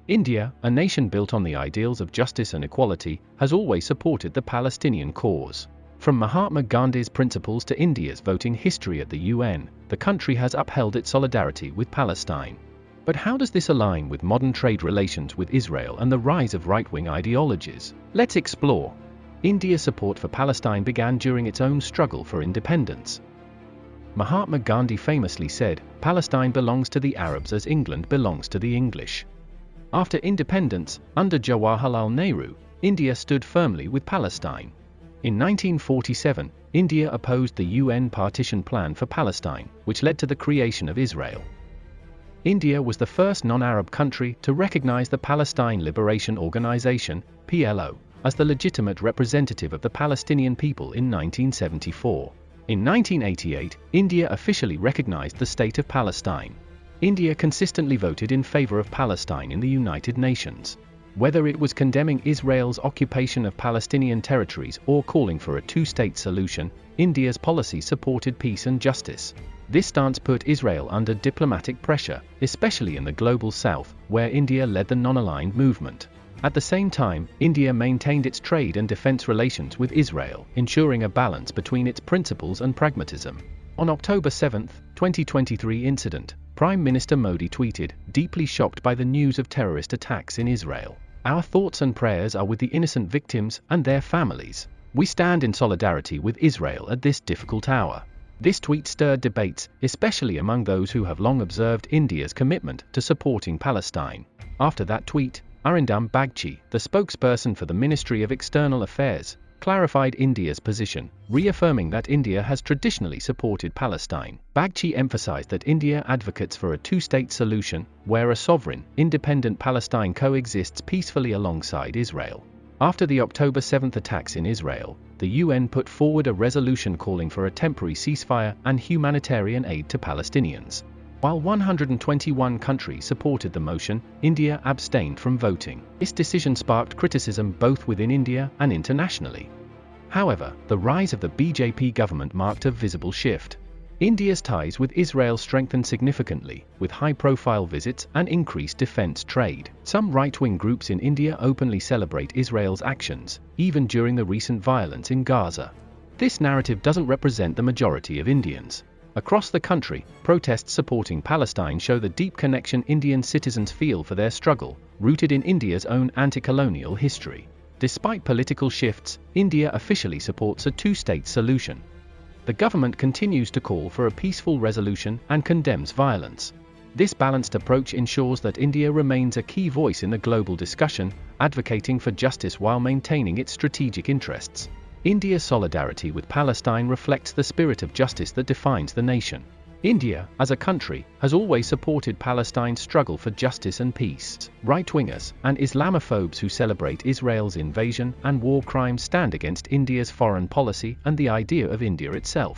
India, a nation built on the ideals of justice and equality, has always supported the Palestinian cause. From Mahatma Gandhi's principles to India's voting history at the UN, the country has upheld its solidarity with Palestine. But how does this align with modern trade relations with Israel and the rise of right-wing ideologies? Let's explore. India's support for Palestine began during its own struggle for independence. Mahatma Gandhi famously said, "Palestine belongs to the Arabs as England belongs to the English." After independence, under Jawaharlal Nehru, India stood firmly with Palestine. In 1947, India opposed the UN partition plan for Palestine, which led to the creation of Israel. India was the first non-Arab country to recognize the Palestine Liberation Organization, PLO, as the legitimate representative of the Palestinian people in 1974. In 1988, India officially recognized the state of Palestine. India consistently voted in favor of Palestine in the United Nations. Whether it was condemning Israel's occupation of Palestinian territories or calling for a two-state solution, India's policy supported peace and justice. This stance put Israel under diplomatic pressure, especially in the global south, where India led the non-aligned movement. At the same time, India maintained its trade and defense relations with Israel, ensuring a balance between its principles and pragmatism. On October 7, 2023 incident, Prime Minister Modi tweeted, "Deeply shocked by the news of terrorist attacks in Israel. Our thoughts and prayers are with the innocent victims and their families. We stand in solidarity with Israel at this difficult hour." This tweet stirred debates, especially among those who have long observed India's commitment to supporting Palestine. After that tweet, Arindam Bagchi, the spokesperson for the Ministry of External Affairs, clarified India's position, reaffirming that India has traditionally supported Palestine. Bagchi emphasized that India advocates for a two-state solution, where a sovereign, independent Palestine coexists peacefully alongside Israel. After the October 7 attacks in Israel, the UN put forward a resolution calling for a temporary ceasefire and humanitarian aid to Palestinians. While 121 countries supported the motion, India abstained from voting. This decision sparked criticism both within India and internationally. However, the rise of the BJP government marked a visible shift. India's ties with Israel strengthened significantly, with high-profile visits and increased defense trade. Some right-wing groups in India openly celebrate Israel's actions, even during the recent violence in Gaza. This narrative doesn't represent the majority of Indians. Across the country, protests supporting Palestine show the deep connection Indian citizens feel for their struggle, rooted in India's own anti-colonial history. Despite political shifts, India officially supports a two-state solution. The government continues to call for a peaceful resolution and condemns violence. This balanced approach ensures that India remains a key voice in the global discussion, advocating for justice while maintaining its strategic interests. India's solidarity with Palestine reflects the spirit of justice that defines the nation. India, as a country, has always supported Palestine's struggle for justice and peace. Right-wingers and Islamophobes who celebrate Israel's invasion and war crimes stand against India's foreign policy and the idea of India itself.